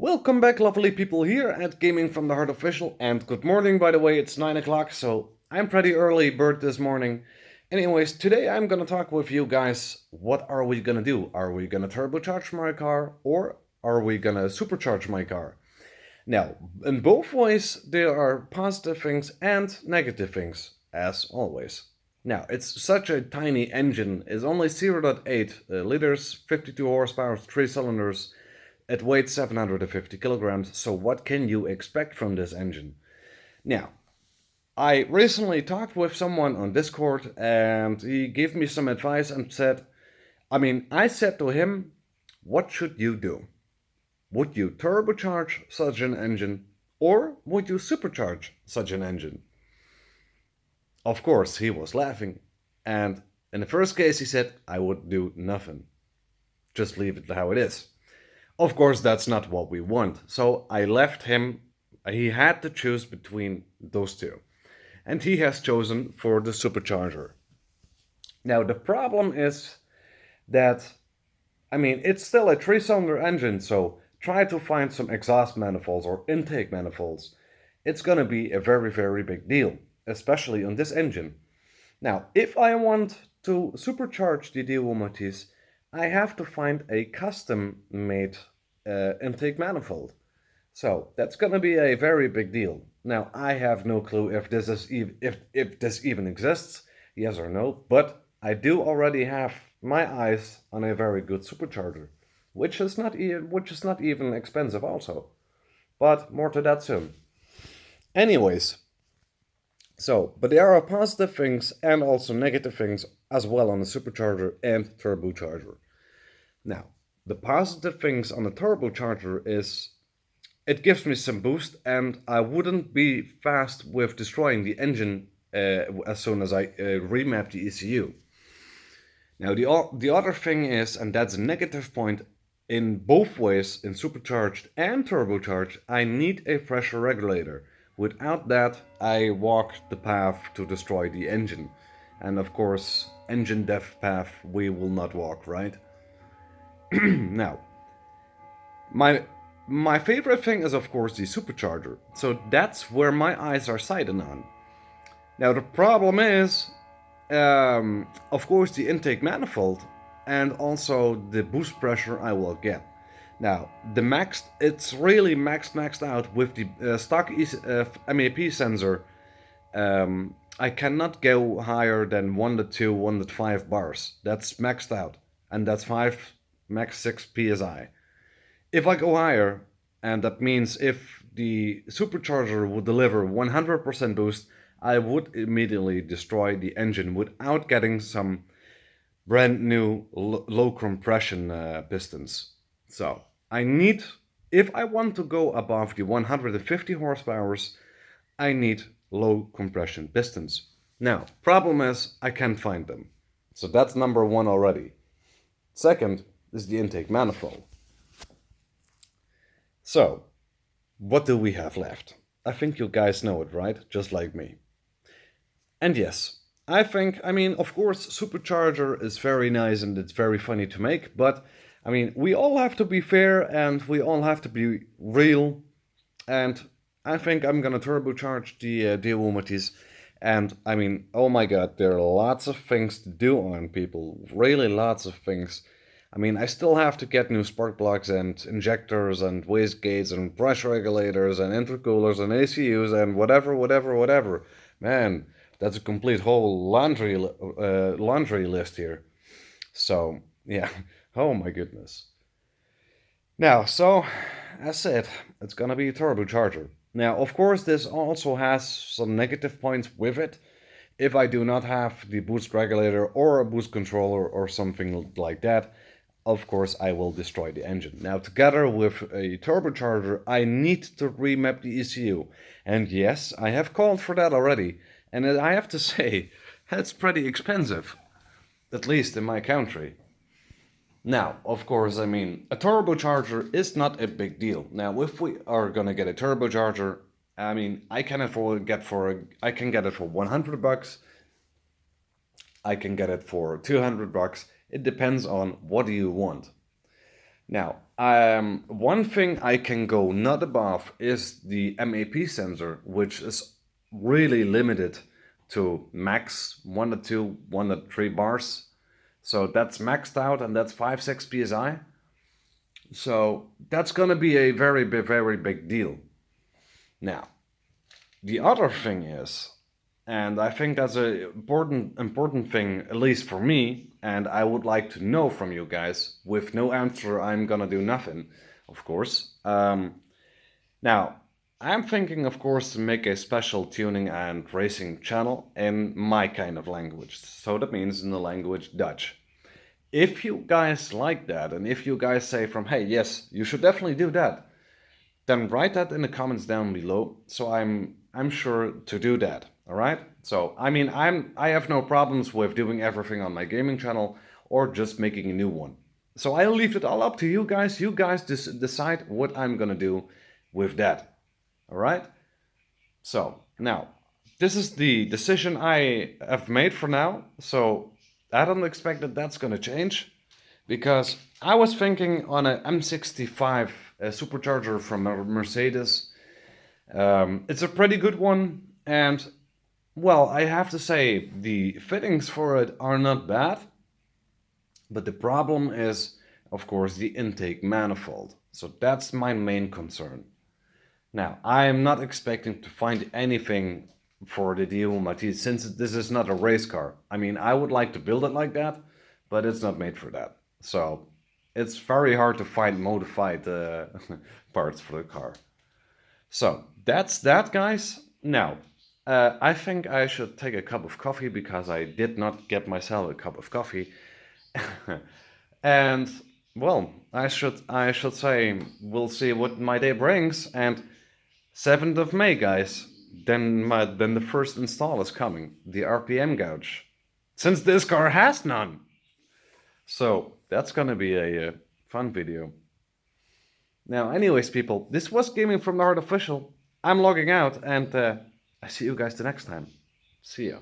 Welcome back, lovely people, here at Gaming from the Heart Official, and good morning, by the way. It's 9 o'clock, so I'm pretty early bird this morning. Anyways, today I'm gonna talk with you guys. What are we gonna do? Are we gonna turbocharge my car, or are we gonna supercharge my car? Now, in both ways, there are positive things and negative things, as always. Now, it's such a tiny engine. It's only 0.8 liters, 52 horsepower, 3 cylinders. It weighs 750 kilograms, so what can you expect from this engine? Now, I recently talked with someone on Discord and he gave me some advice and I said to him, what should you do? Would you turbocharge such an engine or would you supercharge such an engine? Of course, he was laughing, and in the first case he said, I would do nothing. Just leave it how it is. Of course, that's not what we want. So I left him. He had to choose between those two. And he has chosen for the supercharger. Now, the problem is that, it's still a 3-cylinder engine, so try to find some exhaust manifolds or intake manifolds. It's going to be a very, very big deal, especially on this engine. Now, if I want to supercharge the Daewoo Matiz, I have to find a custom-made intake manifold. So that's going to be a very big deal. Now, I have no clue if this is if this even exists, yes or no, but I do already have my eyes on a very good supercharger, which is not even expensive also. But more to that soon. Anyways, but there are positive things and also negative things as well on the supercharger and turbocharger. Now, the positive things on the turbocharger is it gives me some boost and I wouldn't be fast with destroying the engine as soon as I remap the ECU. Now, the other thing is, and that's a negative point, in both ways, in supercharged and turbocharged, I need a pressure regulator. Without that, I walk the path to destroy the engine. And of course, engine death path we will not walk, right? Now, my favorite thing is of course the supercharger. So that's where my eyes are sighted on. Now the problem is, of course, the intake manifold and also the boost pressure I will get. Now, it's really maxed out with the stock MAP sensor. I cannot go higher than 1.2, 1.5 bars. That's maxed out, and that's 5, max 6 psi. If I go higher, and that means if the supercharger would deliver 100% boost, I would immediately destroy the engine without getting some brand new low compression pistons. So if I want to go above the 150 horsepower, I need low compression pistons. Now, problem is I can't find them. So that's number one already. Second is the intake manifold. So, what do we have left? I think you guys know it, right? Just like me. And yes, of course, supercharger is very nice and it's very funny to make, but we all have to be fair and we all have to be real. And I think I'm gonna turbocharge the Daewoo Matiz. And oh my god, there are lots of things to do on people. Really lots of things. I still have to get new spark plugs and injectors and wastegates and pressure regulators and intercoolers and ACUs and whatever. Man, that's a complete whole laundry list here. So, yeah. Oh my goodness. Now, so, as said, it's gonna be a turbocharger. Now, of course, this also has some negative points with it. If I do not have the boost regulator or a boost controller or something like that, of course, I will destroy the engine. Now, together with a turbocharger, I need to remap the ECU. And yes, I have called for that already. And I have to say, that's pretty expensive. At least in my country. Now, of course, a turbocharger is not a big deal. Now, if we are gonna get a turbocharger, I can get it for 100 bucks. I can get it for 200 bucks. It depends on what do you want. Now, One thing I can go not above is the MAP sensor, which is really limited to max 1 to 2, 1 to 3 bars. So that's maxed out, and that's 5-6 psi. So that's gonna be a very big deal. Now, the other thing is, and I think that's an important thing, at least for me, and I would like to know from you guys. With no answer, I'm gonna do nothing, of course. Now, I'm thinking, of course, to make a special tuning and racing channel in my kind of language. So that means in the language Dutch. If you guys like that, and if you guys say from, hey, yes, you should definitely do that, then write that in the comments down below. So I'm sure to do that. All right. So I mean, I have no problems with doing everything on my gaming channel or just making a new one. So I leave it all up to you guys. You guys decide what I'm gonna do with that. All right. So now this is the decision I have made for now. So I don't expect that that's gonna change, because I was thinking on a M65 supercharger from Mercedes. It's a pretty good one, and well, I have to say the fittings for it are not bad, but the problem is, of course, the intake manifold. So that's my main concern. Now, I am not expecting to find anything for the Daewoo Matiz, since this is not a race car. I mean, I would like to build it like that, but it's not made for that. So it's very hard to find modified parts for the car. So that's that, guys. Now, I think I should take a cup of coffee, because I did not get myself a cup of coffee. And well, I should say we'll see what my day brings. And 7th of May, guys. Then the first install is coming, the RPM gauge, since this car has none. So that's gonna be a fun video. Now, anyways, people, this was Gaming from the Heart Official. I'm logging out, and I see you guys the next time. See ya.